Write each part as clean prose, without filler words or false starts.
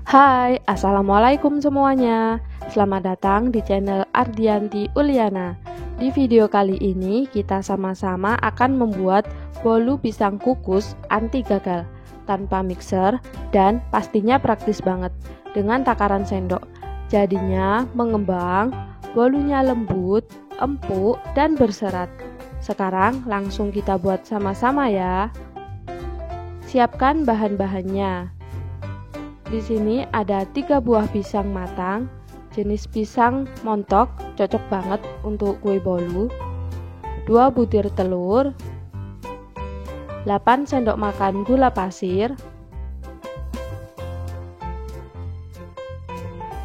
Hai, Assalamualaikum semuanya. Selamat datang di channel Ardianti Uliana. Di video kali ini kita sama-sama akan membuat bolu pisang kukus anti gagal tanpa mixer dan pastinya praktis banget dengan takaran sendok. Jadinya mengembang, bolunya lembut, empuk dan berserat. Sekarang langsung kita buat sama-sama ya. Siapkan bahan-bahannya. Di sini ada 3 buah pisang matang, jenis pisang montok, cocok banget untuk kue bolu. 2 butir telur, 8 sendok makan gula pasir,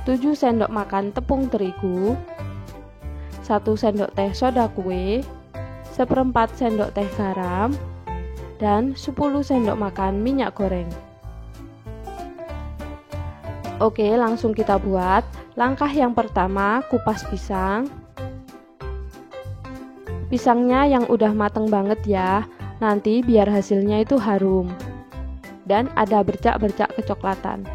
7 sendok makan tepung terigu, 1 sendok teh soda kue, 1/4 sendok teh garam, dan 10 sendok makan minyak goreng. Oke, langsung kita buat. Langkah yang pertama, kupas pisang. Pisangnya yang udah mateng banget ya, nanti biar hasilnya itu harum dan ada bercak-bercak kecoklatan.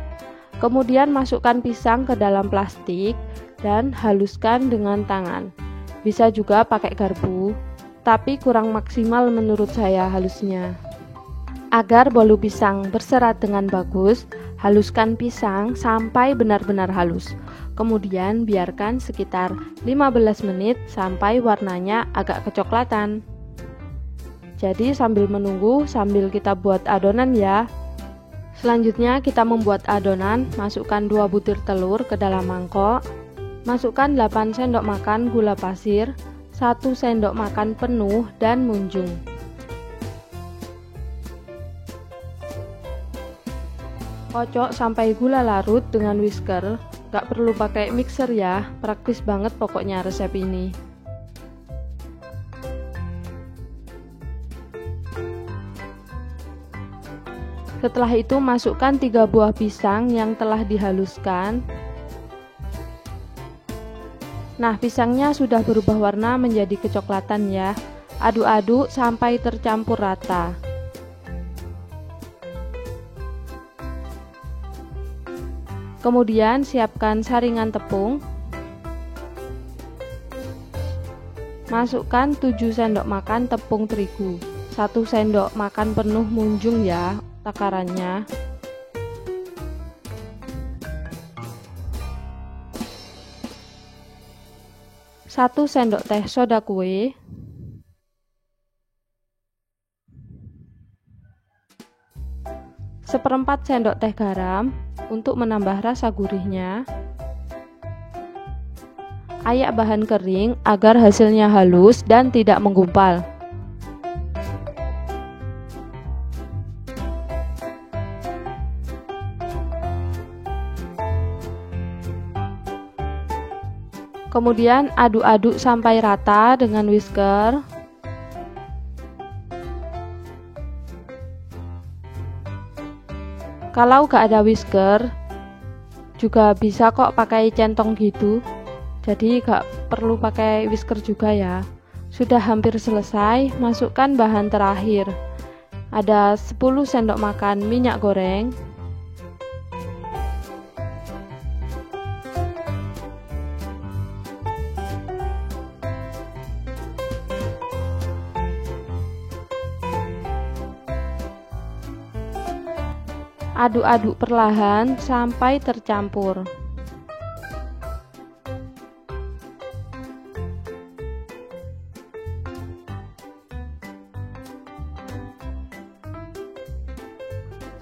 Kemudian masukkan pisang ke dalam plastik dan haluskan dengan tangan. Bisa juga pakai garpu, tapi kurang maksimal menurut saya halusnya. Agar bolu pisang berserat dengan bagus, haluskan pisang sampai benar-benar halus. Kemudian biarkan sekitar 15 menit sampai warnanya agak kecoklatan. Jadi sambil menunggu, sambil kita buat adonan ya. Selanjutnya kita membuat adonan. Masukkan 2 butir telur ke dalam mangkok. Masukkan 8 sendok makan gula pasir, 1 sendok makan penuh dan munjung. Kocok sampai gula larut dengan whisker, gak perlu pakai mixer ya, praktis banget pokoknya resep ini. Setelah itu masukkan 3 buah pisang yang telah dihaluskan. Nah, pisangnya sudah berubah warna menjadi kecoklatan ya. Aduk-aduk sampai tercampur rata. Kemudian siapkan saringan tepung. Masukkan 7 sendok makan tepung terigu, 1 sendok makan penuh munjung ya takarannya. Satu sendok teh soda kue, 1/4 sendok teh garam untuk menambah rasa gurihnya. Ayak bahan kering agar hasilnya halus dan tidak menggumpal. Kemudian aduk-aduk sampai rata dengan whisker. Kalau gak ada whisker juga bisa kok pakai centong gitu, jadi gak perlu pakai whisker juga ya. Sudah hampir selesai, masukkan bahan terakhir. Ada 10 sendok makan minyak goreng, aduk-aduk perlahan sampai tercampur.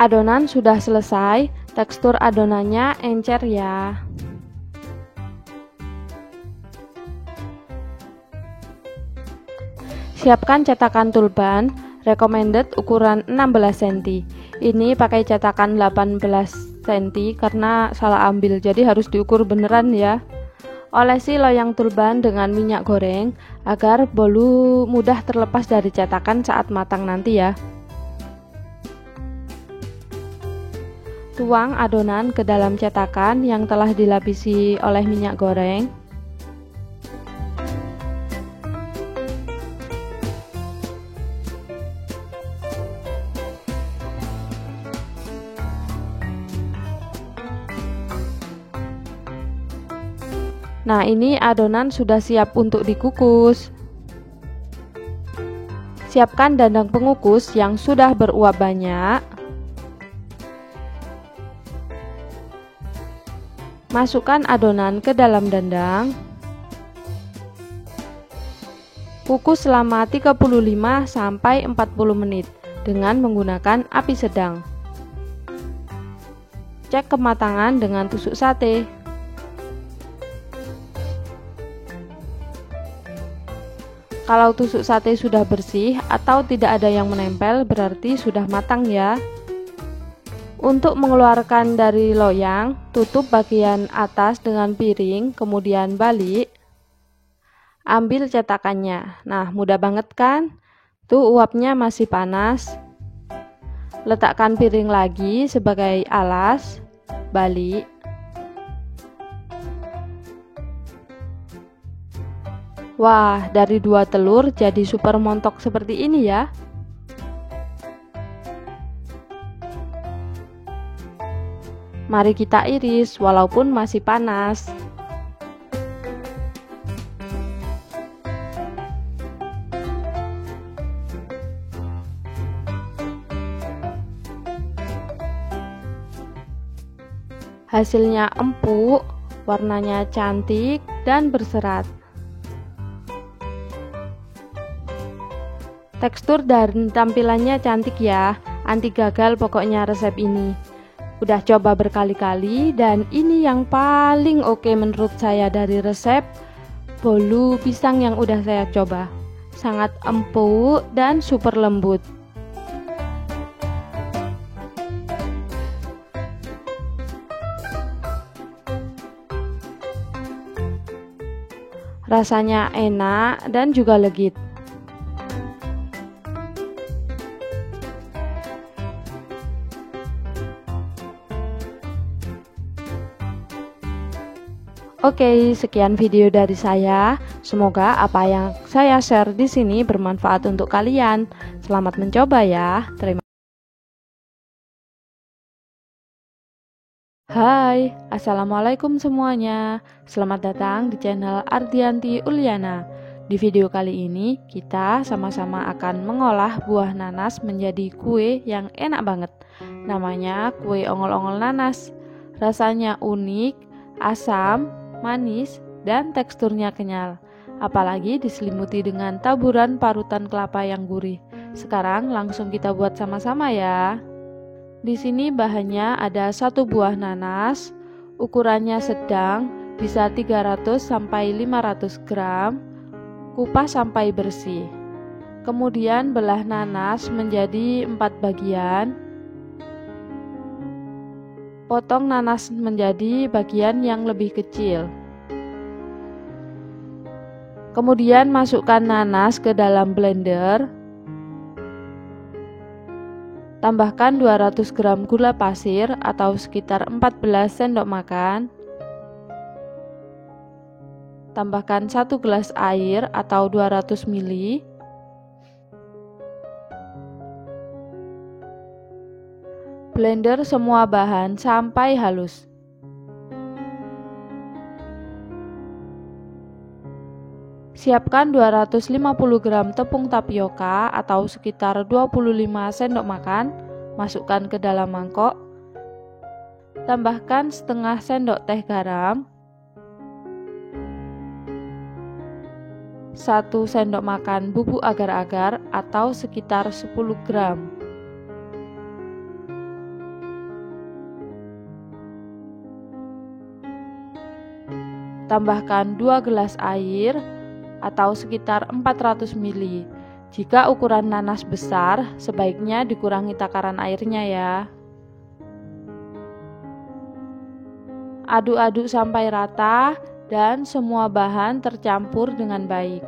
Adonan sudah selesai, tekstur adonannya encer ya. Siapkan cetakan tulpan, recommended ukuran 16 cm. Ini pakai cetakan 18 cm karena salah ambil, jadi harus diukur beneran ya. Olesi loyang tulpan dengan minyak goreng agar bolu mudah terlepas dari cetakan saat matang nanti ya. Tuang adonan ke dalam cetakan yang telah dilapisi oleh minyak goreng. Nah, ini adonan sudah siap untuk dikukus. Siapkan dandang pengukus yang sudah beruap banyak. Masukkan adonan ke dalam dandang. Kukus selama 35 sampai 40 menit dengan menggunakan api sedang. Cek kematangan dengan tusuk sate. Kalau tusuk sate sudah bersih atau tidak ada yang menempel, berarti sudah matang ya. Untuk mengeluarkan dari loyang, tutup bagian atas dengan piring, kemudian balik. Ambil cetakannya. Nah, mudah banget kan? Tuh uapnya masih panas. Letakkan piring lagi sebagai alas, balik. Wah, dari 2 telur jadi super montok seperti ini ya. Mari kita iris walaupun masih panas. Hasilnya empuk, warnanya cantik dan berserat. Tekstur dan tampilannya cantik ya, anti gagal pokoknya resep ini. Udah coba berkali-kali dan ini yang paling oke menurut saya dari resep bolu pisang yang udah saya coba. Sangat empuk dan super lembut. Rasanya enak dan juga legit. Oke, sekian video dari saya. Semoga apa yang saya share di sini bermanfaat untuk kalian. Selamat mencoba ya. Hai, assalamualaikum semuanya. Selamat datang di channel Ardianti Uliana. Di video kali ini kita sama-sama akan mengolah buah nanas menjadi kue yang enak banget. Namanya kue ongol-ongol nanas. Rasanya unik, asam, manis, dan teksturnya kenyal. Apalagi diselimuti dengan taburan parutan kelapa yang gurih. Sekarang langsung kita buat sama-sama ya. Di sini bahannya ada 1 buah nanas, ukurannya sedang, bisa 300 sampai 500 gram, kupas sampai bersih. Kemudian belah nanas menjadi 4 bagian. Potong nanas menjadi bagian yang lebih kecil. Kemudian masukkan nanas ke dalam blender. Tambahkan 200 gram gula pasir atau sekitar 14 sendok makan. Tambahkan 1 gelas air atau 200 ml. Blender semua bahan sampai halus. Siapkan 250 gram tepung tapioka atau sekitar 25 sendok makan. Masukkan ke dalam mangkok. Tambahkan setengah sendok teh garam, 1 sendok makan bubuk agar-agar atau sekitar 10 gram. Tambahkan 2 gelas air atau sekitar 400 ml. Jika ukuran nanas besar, sebaiknya dikurangi takaran airnya ya. Aduk-aduk sampai rata dan semua bahan tercampur dengan baik.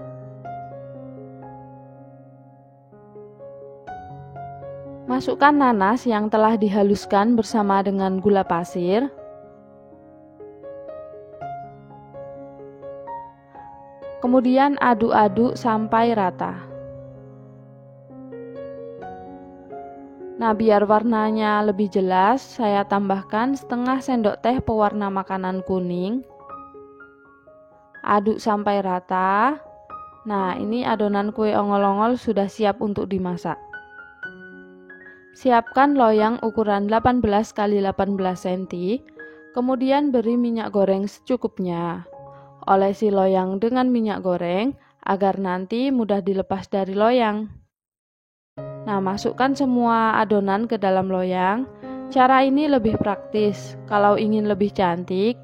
Masukkan nanas yang telah dihaluskan bersama dengan gula pasir. Kemudian aduk-aduk sampai rata. Nah, biar warnanya lebih jelas, saya tambahkan setengah sendok teh pewarna makanan kuning. Aduk sampai rata. Nah, ini adonan kue ongol-ongol sudah siap untuk dimasak. Siapkan loyang ukuran 18 x 18 cm, kemudian beri minyak goreng secukupnya. Olesi loyang dengan minyak goreng agar nanti mudah dilepas dari loyang. Nah, masukkan semua adonan ke dalam loyang. Cara ini lebih praktis. Kalau ingin lebih cantik,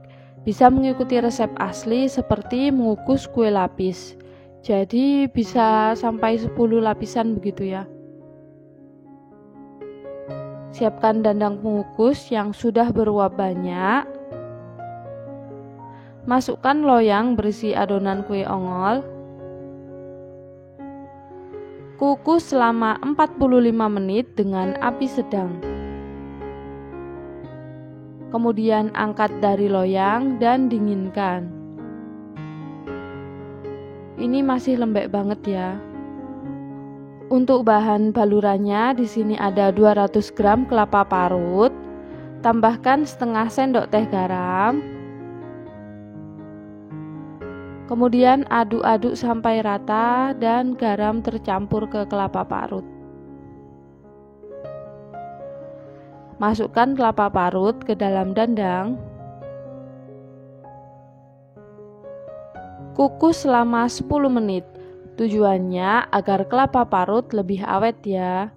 bisa mengikuti resep asli seperti mengukus kue lapis. Jadi bisa sampai 10 lapisan begitu ya. Siapkan dandang pengukus yang sudah beruap banyak. Masukkan loyang berisi adonan kue ongol. Kukus selama 45 menit dengan api sedang. Kemudian angkat dari loyang dan dinginkan. Ini masih lembek banget ya. Untuk bahan balurannya di sini ada 200 gram kelapa parut. Tambahkan setengah sendok teh garam. Kemudian aduk-aduk sampai rata dan garam tercampur ke kelapa parut. Masukkan kelapa parut ke dalam dandang. Kukus selama 10 menit. Tujuannya agar kelapa parut lebih awet ya.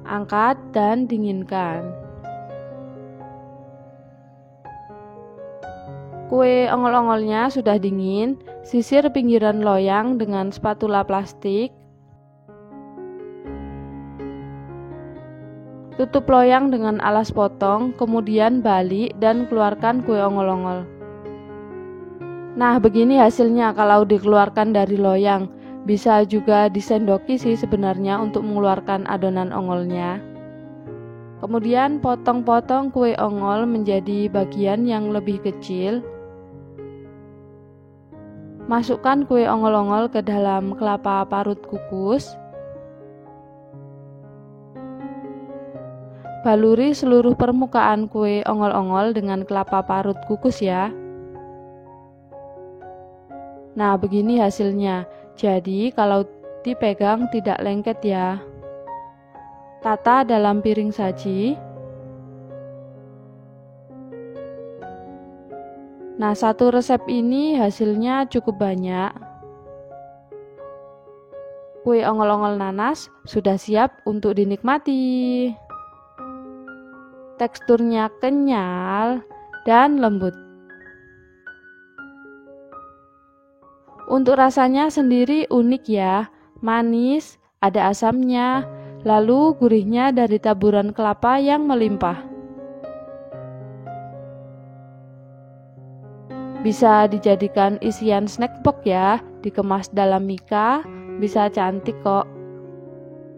Angkat dan dinginkan. Kue ongol-ongolnya sudah dingin. Sisir pinggiran loyang dengan spatula plastik. Tutup loyang dengan alas potong, kemudian balik dan keluarkan kue ongol-ongol. Nah, begini hasilnya kalau dikeluarkan dari loyang. Bisa juga disendoki sih sebenarnya untuk mengeluarkan adonan ongolnya. Kemudian potong-potong kue ongol menjadi bagian yang lebih kecil. Masukkan kue ongol-ongol ke dalam kelapa parut kukus. Baluri seluruh permukaan kue ongol-ongol dengan kelapa parut kukus ya. Nah, begini hasilnya. Jadi, kalau dipegang tidak lengket ya. Tata dalam piring saji. Nah, satu resep ini hasilnya cukup banyak. Kue ongol-ongol nanas sudah siap untuk dinikmati. Teksturnya kenyal dan lembut. Untuk rasanya sendiri unik ya, manis, ada asamnya, lalu gurihnya dari taburan kelapa yang melimpah. Bisa dijadikan isian snack box ya, dikemas dalam mika, bisa cantik kok.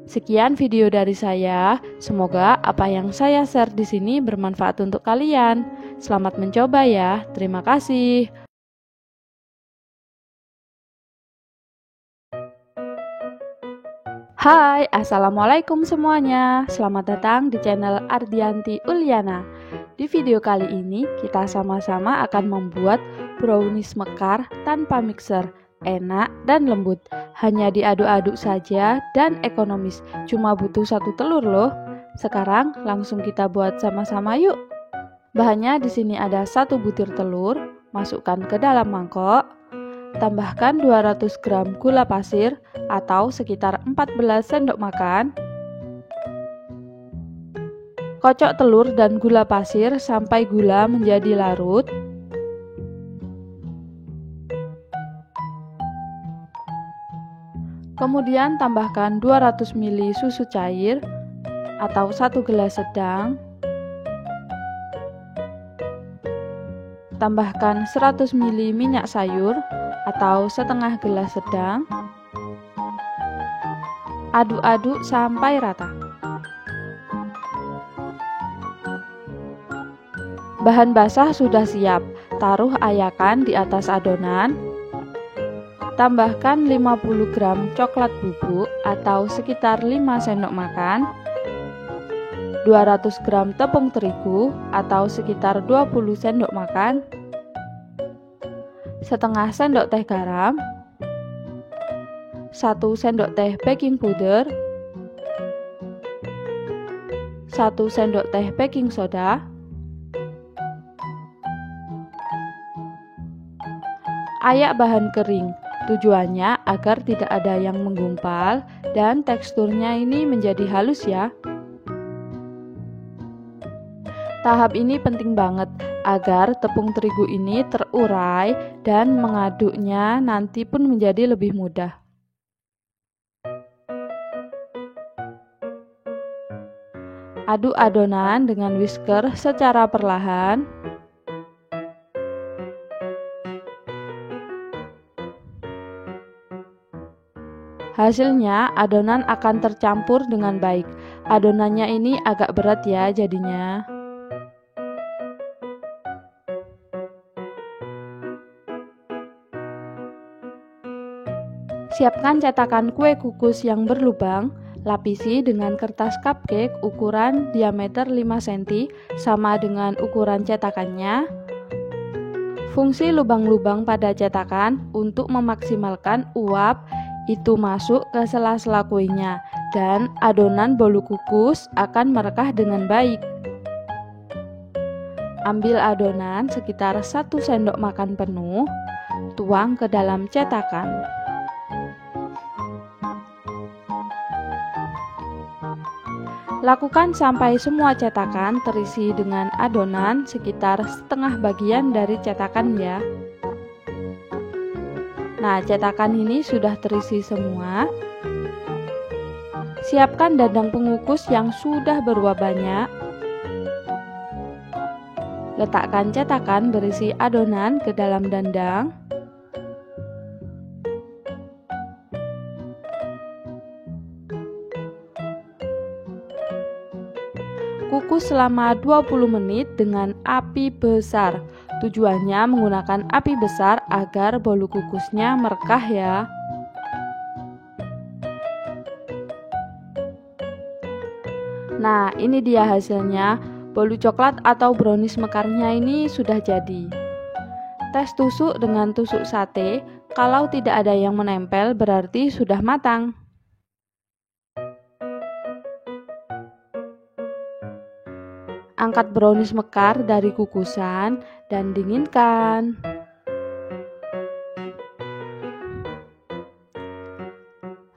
Sekian video dari saya. Semoga apa yang saya share di sini bermanfaat untuk kalian. Selamat mencoba ya. Terima kasih. Hai, assalamualaikum semuanya. Selamat datang di channel Ardianti Uliana. Di video kali ini kita sama-sama akan membuat brownies mekar tanpa mixer. Enak dan lembut, hanya diaduk-aduk saja dan ekonomis. Cuma butuh 1 telur loh. Sekarang langsung kita buat sama-sama yuk. Bahannya di sini ada 1 butir telur, masukkan ke dalam mangkok. Tambahkan 200 gram gula pasir atau sekitar 14 sendok makan. Kocok telur dan gula pasir sampai gula menjadi larut. Kemudian tambahkan 200 ml susu cair atau 1 gelas sedang. Tambahkan 100 ml minyak sayur atau setengah gelas sedang. Aduk-aduk sampai rata. Bahan basah sudah siap. Taruh ayakan di atas adonan. Tambahkan 50 gram coklat bubuk atau sekitar 5 sendok makan. 200 gram tepung terigu atau sekitar 20 sendok makan, setengah sendok teh garam, 1 sendok teh baking powder, 1 sendok teh baking soda, ayak bahan kering. Tujuannya agar tidak ada yang menggumpal dan teksturnya ini menjadi halus ya. Tahap ini penting banget agar tepung terigu ini terurai dan mengaduknya nanti pun menjadi lebih mudah. Aduk adonan dengan whisker secara perlahan. Hasilnya adonan akan tercampur dengan baik. Adonannya ini agak berat ya jadinya. Siapkan cetakan kue kukus yang berlubang. Lapisi dengan kertas cupcake ukuran diameter 5 cm sama dengan ukuran cetakannya. Fungsi lubang-lubang pada cetakan untuk memaksimalkan uap itu masuk ke sela-sela kuenya dan adonan bolu kukus akan merekah dengan baik. Ambil adonan sekitar 1 sendok makan penuh, tuang ke dalam cetakan. Lakukan sampai semua cetakan terisi dengan adonan sekitar setengah bagian dari cetakan ya. Nah, cetakan ini sudah terisi semua. Siapkan dandang pengukus yang sudah beruap banyak. Letakkan cetakan berisi adonan ke dalam dandang. Kukus selama 20 menit dengan api besar. Tujuannya menggunakan api besar agar bolu kukusnya merekah ya. Nah, ini dia hasilnya. Bolu coklat atau brownies mekarnya ini sudah jadi. Tes tusuk dengan tusuk sate. Kalau tidak ada yang menempel berarti sudah matang. Angkat brownies mekar dari kukusan dan dinginkan.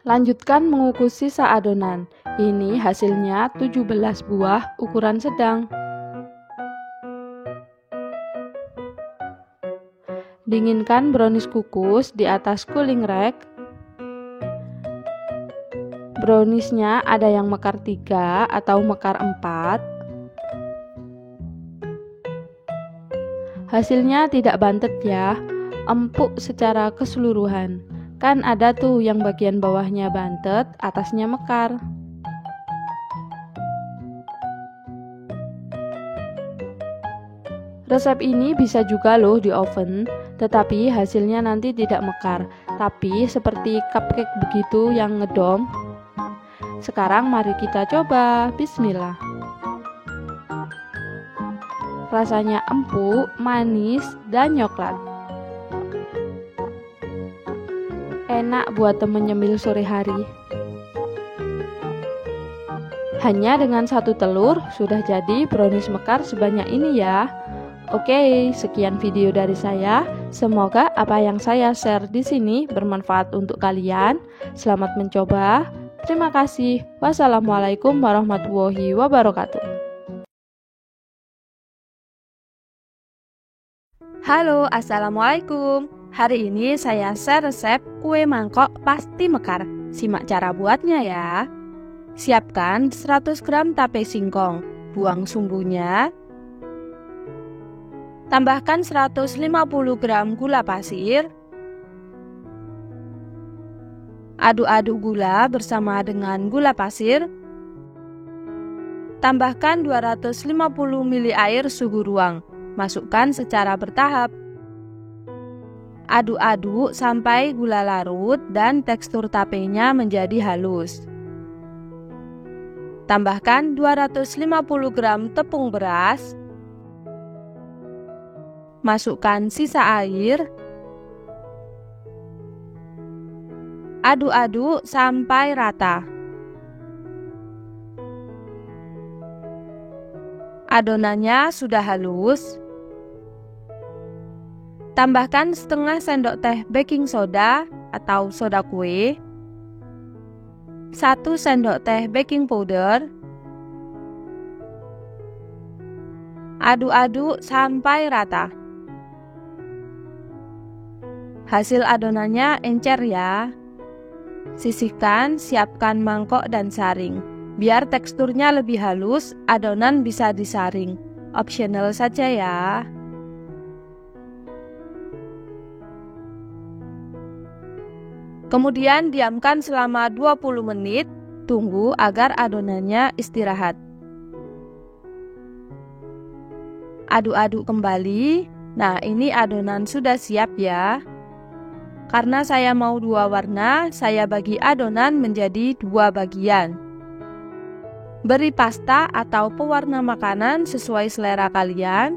Lanjutkan mengukus sisa adonan. Ini hasilnya 17 buah ukuran sedang. Dinginkan brownies kukus di atas cooling rack. Browniesnya ada yang mekar 3 atau mekar 4. Hasilnya tidak bantet ya, empuk secara keseluruhan. Kan ada tuh yang bagian bawahnya bantet, atasnya mekar. Resep ini bisa juga loh di oven, tetapi hasilnya nanti tidak mekar, tapi seperti cupcake begitu yang ngedom. Sekarang mari kita coba, bismillah. Rasanya empuk, manis, dan coklat. Enak buat temen nyemil sore hari. Hanya dengan 1 telur sudah jadi brownies mekar sebanyak ini ya. Oke, sekian video dari saya. Semoga apa yang saya share di sini bermanfaat untuk kalian. Selamat mencoba. Terima kasih. Wassalamualaikum warahmatullahi wabarakatuh. Halo, assalamualaikum. Hari ini saya share resep kue mangkok pasti mekar. Simak cara buatnya ya. Siapkan 100 gram tape singkong, buang sumbunya. Tambahkan 150 gram gula pasir. Aduk-aduk gula bersama dengan gula pasir. Tambahkan 250 ml air suhu ruang. Masukkan secara bertahap. Aduk-aduk sampai gula larut dan tekstur tapenya menjadi halus. Tambahkan 250 gram tepung beras. Masukkan sisa air. Aduk-aduk sampai rata. Adonannya sudah halus. Tambahkan setengah sendok teh baking soda atau soda kue, 1 sendok teh baking powder. Aduk-aduk sampai rata. Hasil adonannya encer ya. Sisihkan, siapkan mangkok dan saring. Biar teksturnya lebih halus, adonan bisa disaring. Optional saja ya. Kemudian diamkan selama 20 menit, tunggu agar adonannya istirahat. Aduk-aduk kembali. Nah, ini adonan sudah siap ya. Karena saya mau 2 warna, saya bagi adonan menjadi 2 bagian. Beri pasta atau pewarna makanan sesuai selera kalian.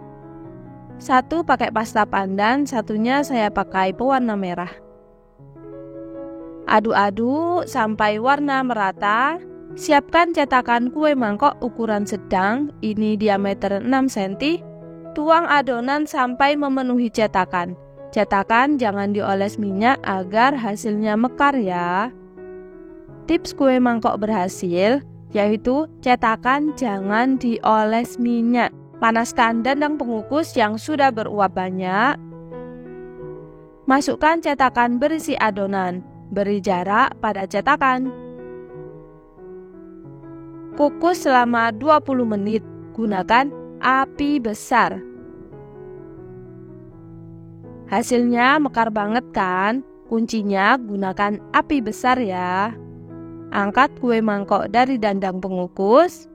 1 pakai pasta pandan, satunya saya pakai pewarna merah. Aduk-aduk sampai warna merata. Siapkan cetakan kue mangkok ukuran sedang, ini diameter 6 cm. Tuang adonan sampai memenuhi cetakan. Cetakan jangan dioles minyak agar hasilnya mekar ya. Tips kue mangkok berhasil, yaitu cetakan jangan dioles minyak. Panaskan dandang pengukus yang sudah beruap banyak. Masukkan cetakan berisi adonan. Beri jarak pada cetakan. Kukus selama 20 menit. Gunakan api besar. Hasilnya mekar banget kan? Kuncinya gunakan api besar ya. Angkat kue mangkok dari dandang pengukus.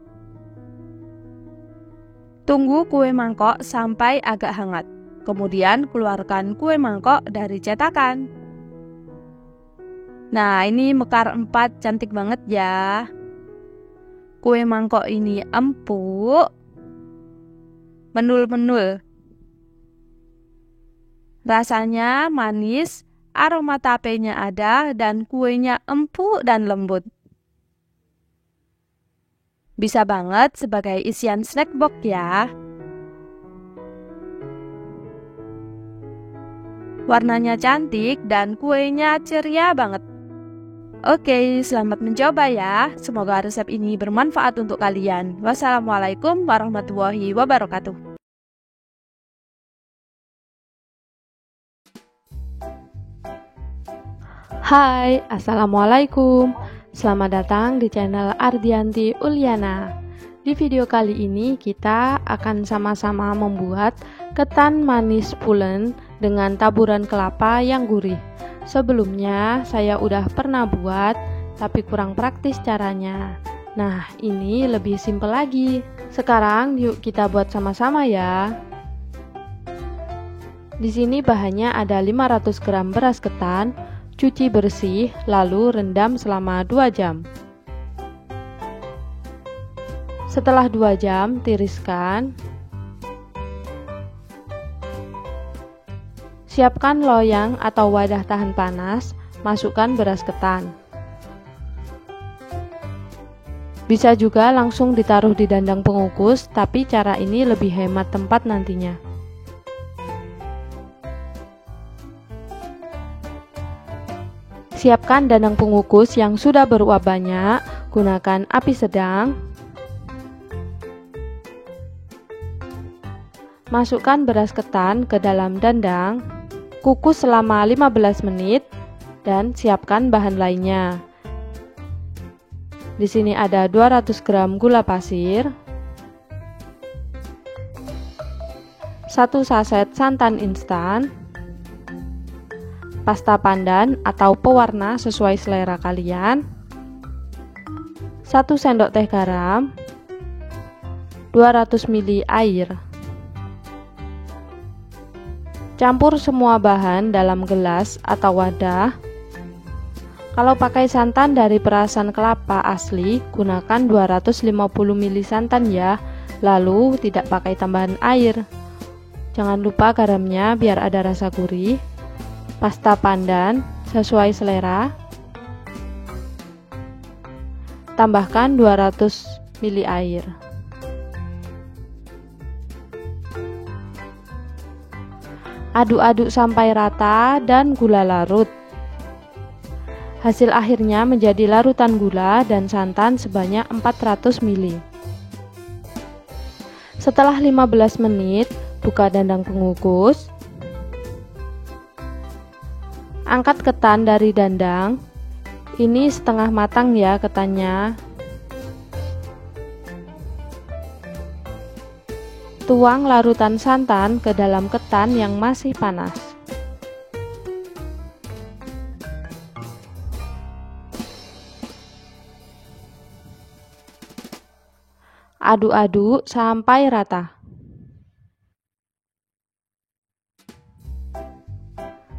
Tunggu kue mangkok sampai agak hangat. Kemudian keluarkan kue mangkok dari cetakan. Nah, ini mekar 4, cantik banget ya. Kue mangkok ini empuk, menul-menul. Rasanya manis, aroma tapenya ada, dan kuenya empuk dan lembut. Bisa banget sebagai isian snack box ya. Warnanya cantik dan kuenya ceria banget. Oke, selamat mencoba ya. Semoga resep ini bermanfaat untuk kalian. Wassalamualaikum warahmatullahi wabarakatuh. Hai, assalamualaikum. Selamat datang di channel Ardianti Uliana. Di video kali ini kita akan sama-sama membuat ketan manis pulen dengan taburan kelapa yang gurih. Sebelumnya saya udah pernah buat, tapi kurang praktis caranya. Nah, ini lebih simpel lagi. Sekarang yuk kita buat sama-sama ya. Di sini bahannya ada 500 gram beras ketan. Cuci bersih, lalu rendam selama 2 jam. Setelah 2 jam, tiriskan. Siapkan loyang atau wadah tahan panas, masukkan beras ketan. Bisa juga langsung ditaruh di dandang pengukus, tapi cara ini lebih hemat tempat nantinya. Siapkan dandang pengukus yang sudah beruap banyak, gunakan api sedang. Masukkan beras ketan ke dalam dandang, kukus selama 15 menit, dan siapkan bahan lainnya. Di sini ada 200 gram gula pasir, 1 saset santan instan, pasta pandan atau pewarna sesuai selera kalian, 1 sendok teh garam, 200 ml air. Campur semua bahan dalam gelas atau wadah. Kalau pakai santan dari perasan kelapa asli, gunakan 250 ml santan ya. Lalu tidak pakai tambahan air. Jangan lupa garamnya biar ada rasa gurih. Pasta pandan sesuai selera. Tambahkan 200 ml air. Aduk-aduk sampai rata dan gula larut. Hasil akhirnya menjadi larutan gula dan santan sebanyak 400 ml. Setelah 15 menit, buka dandang pengukus. Angkat ketan dari dandang. Ini setengah matang ya ketannya. Tuang larutan santan ke dalam ketan yang masih panas. Aduk-aduk sampai rata.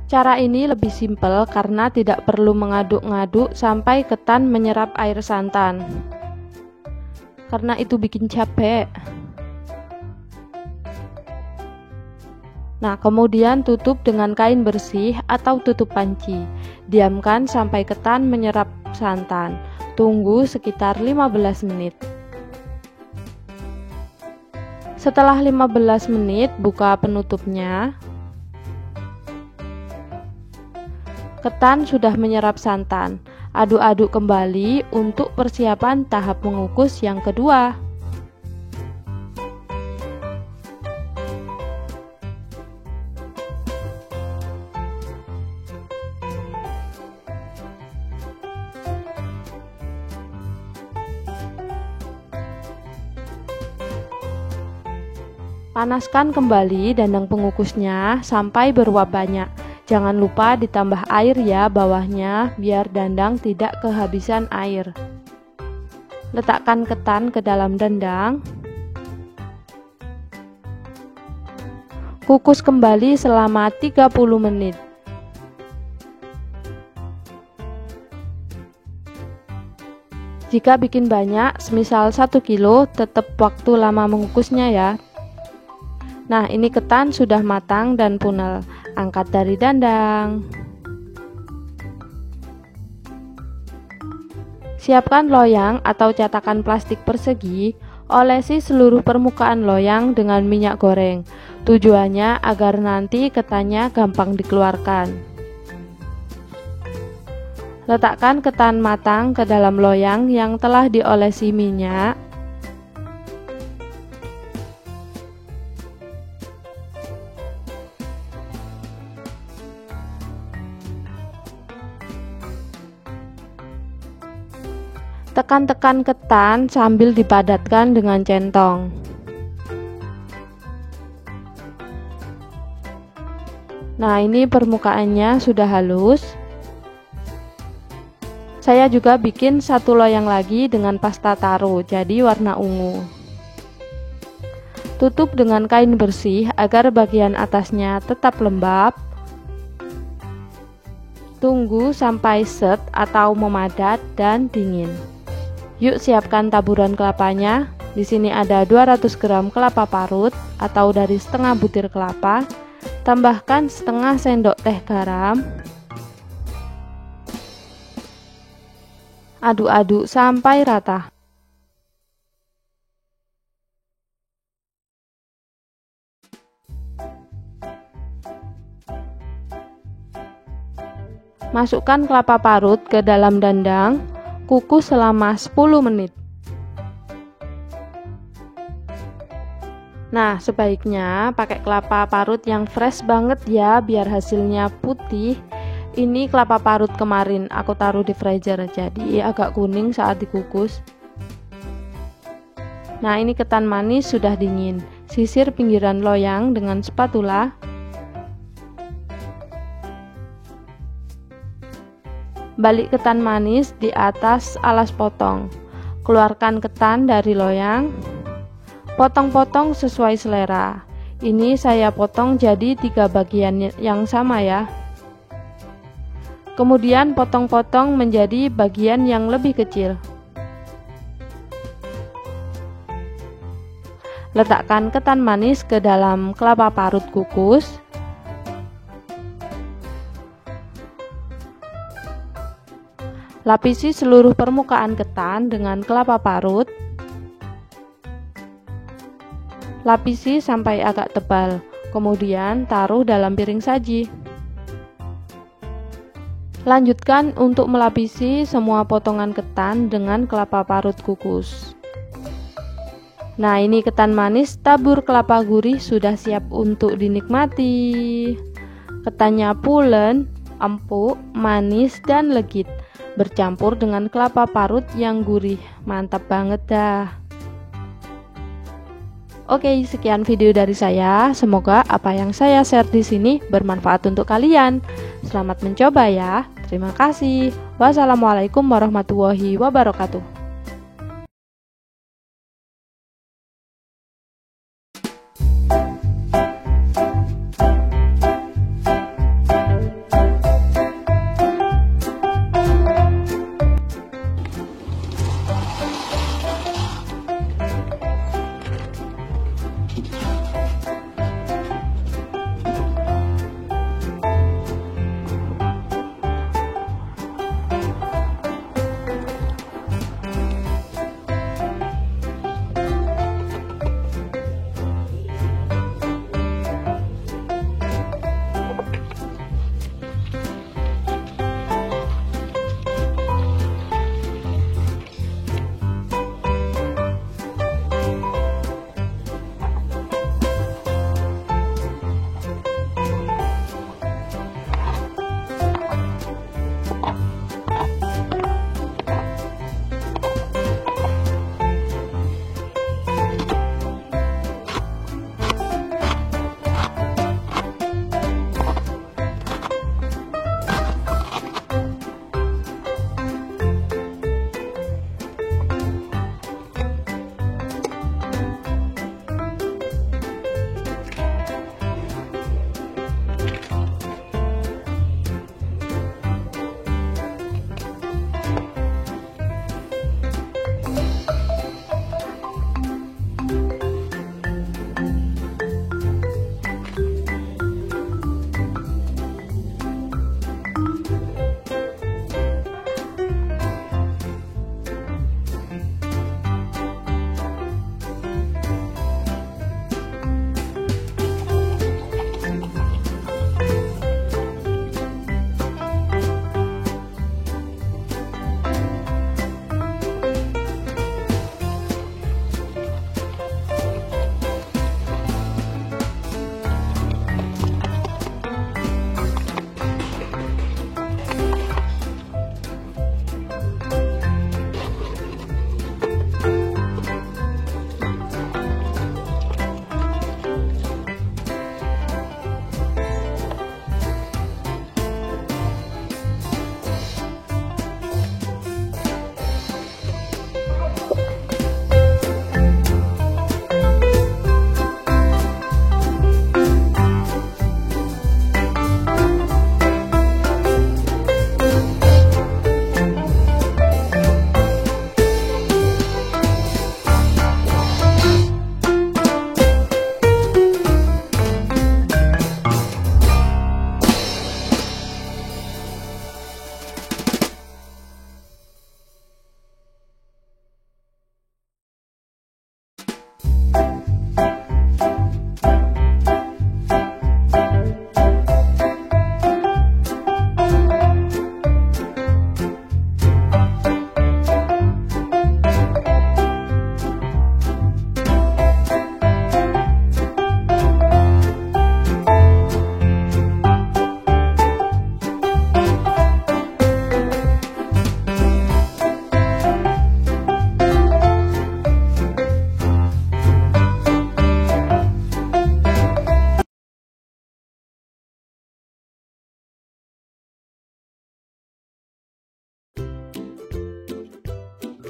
Cara ini lebih simpel karena tidak perlu mengaduk-ngaduk sampai ketan menyerap air santan. Karena itu bikin capek. Nah, kemudian tutup dengan kain bersih atau tutup panci. Diamkan sampai ketan menyerap santan. Tunggu sekitar 15 menit. Setelah 15 menit, buka penutupnya. Ketan sudah menyerap santan. Aduk-aduk kembali untuk persiapan tahap mengukus yang kedua. Panaskan kembali dandang pengukusnya sampai beruap banyak. Jangan lupa ditambah air ya bawahnya biar dandang tidak kehabisan air. Letakkan ketan ke dalam dandang. Kukus kembali selama 30 menit. Jika bikin banyak, semisal 1 kilo, tetap waktu lama mengukusnya ya. Nah, ini ketan sudah matang dan punel. Angkat dari dandang. Siapkan loyang atau cetakan plastik persegi. Olesi seluruh permukaan loyang dengan minyak goreng. Tujuannya agar nanti ketannya gampang dikeluarkan. Letakkan ketan matang ke dalam loyang yang telah diolesi minyak. Tekan-tekan ketan sambil dipadatkan dengan centong. Nah, ini permukaannya sudah halus. Saya juga bikin satu loyang lagi dengan pasta taro, jadi warna ungu. Tutup dengan kain bersih agar bagian atasnya tetap lembab. Tunggu sampai set atau memadat dan dingin. Yuk siapkan taburan kelapanya. Di sini ada 200 gram kelapa parut atau dari setengah butir kelapa. Tambahkan setengah sendok teh garam. Aduk-aduk sampai rata. Masukkan kelapa parut ke dalam dandang. Kukus selama 10 menit. Nah, sebaiknya pakai kelapa parut yang fresh banget ya, biar hasilnya putih. Ini kelapa parut kemarin aku taruh di freezer, jadi agak kuning saat dikukus. Nah, ini ketan manis sudah dingin. Sisir pinggiran loyang dengan spatula. Balik ketan manis di atas alas potong. Keluarkan ketan dari loyang. Potong-potong sesuai selera. Ini saya potong jadi 3 bagian yang sama ya. Kemudian potong-potong menjadi bagian yang lebih kecil. Letakkan ketan manis ke dalam kelapa parut kukus. Lapisi seluruh permukaan ketan dengan kelapa parut. Lapisi sampai agak tebal, kemudian taruh dalam piring saji. Lanjutkan untuk melapisi semua potongan ketan dengan kelapa parut kukus. Nah, ini ketan manis tabur kelapa gurih sudah siap untuk dinikmati. Ketannya pulen, empuk, manis, dan legit, bercampur dengan kelapa parut yang gurih. Mantap banget dah. Oke, sekian video dari saya. Semoga apa yang saya share di sini bermanfaat untuk kalian. Selamat mencoba ya. Terima kasih. Wassalamualaikum warahmatullahi wabarakatuh.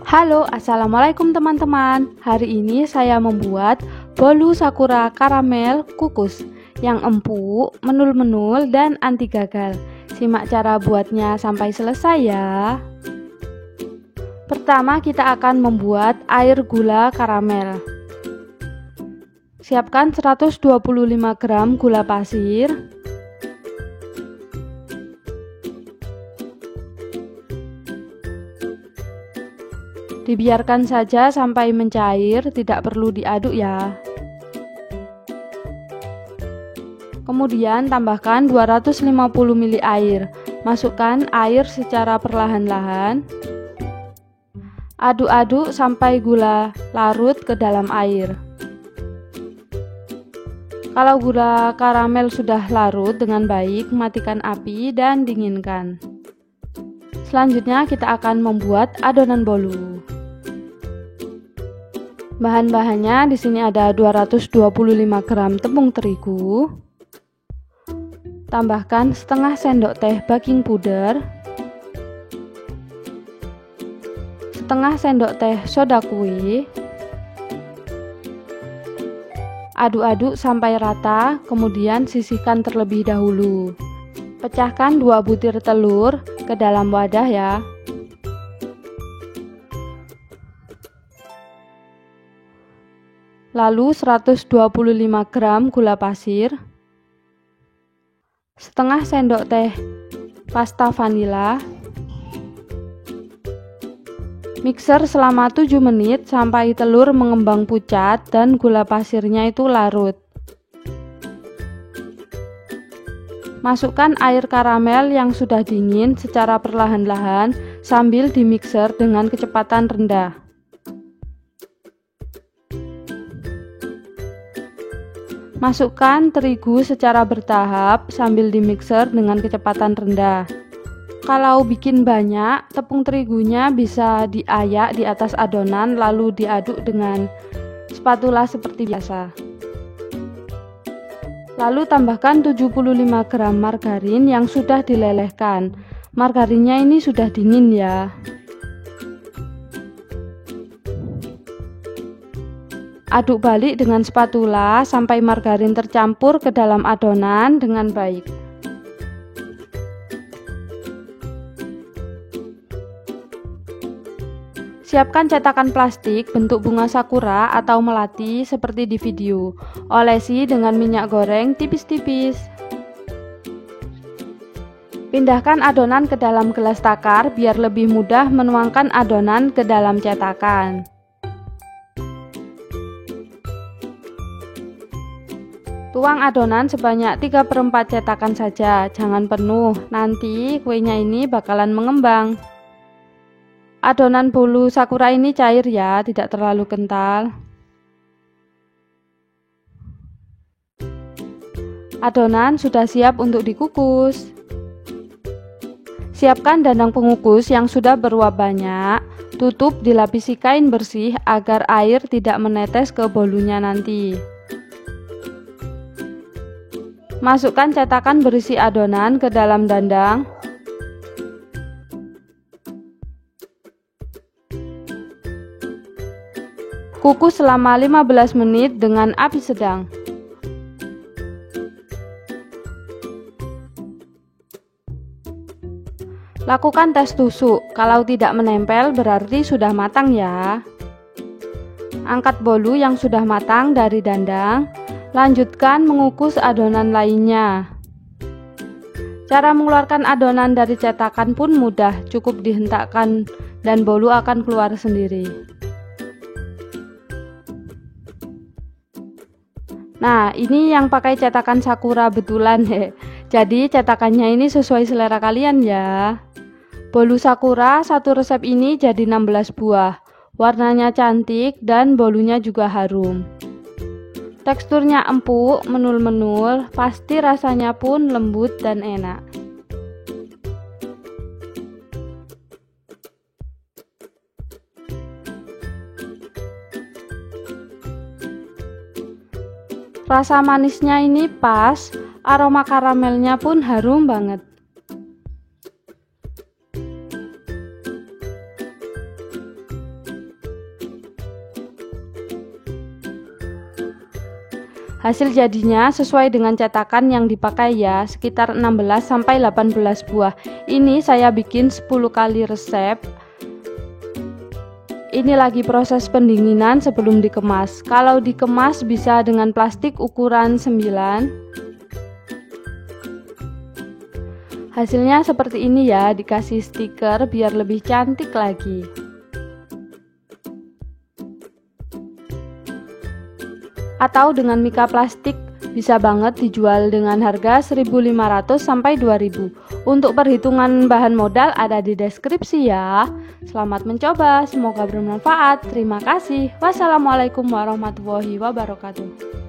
Halo, assalamualaikum teman-teman. Hari ini saya membuat bolu sakura karamel kukus yang empuk, menul-menul, dan anti gagal. Simak cara buatnya sampai selesai ya. Pertama kita akan membuat air gula karamel. Siapkan 125 gram gula pasir, dibiarkan saja sampai mencair, tidak perlu diaduk ya. Kemudian tambahkan 250 ml air. Masukkan air secara perlahan-lahan. Aduk-aduk sampai gula larut ke dalam air. Kalau gula karamel sudah larut dengan baik, matikan api dan dinginkan. Selanjutnya kita akan membuat adonan bolu. Bahan-bahannya di sini ada 225 gram tepung terigu. Tambahkan setengah sendok teh baking powder, setengah sendok teh soda kue. Aduk-aduk sampai rata, kemudian sisihkan terlebih dahulu. Pecahkan 2 butir telur ke dalam wadah ya. Lalu 125 gram gula pasir, setengah sendok teh pasta vanila. Mixer selama 7 menit sampai telur mengembang pucat dan gula pasirnya itu larut. Masukkan air karamel yang sudah dingin secara perlahan-lahan sambil dimixer dengan kecepatan rendah. Masukkan terigu secara bertahap sambil dimixer dengan kecepatan rendah. Kalau bikin banyak, tepung terigunya bisa diayak di atas adonan lalu diaduk dengan spatula seperti biasa. Lalu tambahkan 75 gram margarin yang sudah dilelehkan. Margarinnya ini sudah dingin ya. Aduk balik dengan spatula sampai margarin tercampur ke dalam adonan dengan baik. Siapkan cetakan plastik bentuk bunga sakura atau melati seperti di video. Olesi dengan minyak goreng tipis-tipis. Pindahkan adonan ke dalam gelas takar biar lebih mudah menuangkan adonan ke dalam cetakan. Tuang adonan sebanyak 3/4 cetakan saja, jangan penuh, nanti kuenya ini bakalan mengembang. Adonan bolu sakura ini cair ya, tidak terlalu kental. Adonan sudah siap untuk dikukus. Siapkan dandang pengukus yang sudah beruap banyak, tutup dilapisi kain bersih agar air tidak menetes ke bolunya nanti. Masukkan cetakan berisi adonan ke dalam dandang. Kukus selama 15 menit dengan api sedang. Lakukan tes tusuk, kalau tidak menempel berarti sudah matang ya. Angkat bolu yang sudah matang dari dandang. Lanjutkan mengukus adonan lainnya. Cara mengeluarkan adonan dari cetakan pun mudah, cukup dihentakkan dan bolu akan keluar sendiri. Nah, ini yang pakai cetakan sakura betulan he. Jadi cetakannya ini sesuai selera kalian ya. Bolu sakura satu resep ini jadi 16 buah. Warnanya cantik dan bolunya juga harum. Teksturnya empuk, menul-menul, pasti rasanya pun lembut dan enak. Rasa manisnya ini pas, aroma karamelnya pun harum banget. Hasil jadinya sesuai dengan cetakan yang dipakai ya, sekitar 16-18 buah. Ini saya bikin 10 kali resep. Ini lagi proses pendinginan sebelum dikemas. Kalau dikemas bisa dengan plastik ukuran 9. Hasilnya seperti ini ya, dikasih stiker biar lebih cantik lagi. Atau dengan mika plastik bisa banget dijual dengan harga 1.500 sampai 2.000. Untuk perhitungan bahan modal ada di deskripsi ya. Selamat mencoba, semoga bermanfaat. Terima kasih. Wassalamualaikum warahmatullahi wabarakatuh.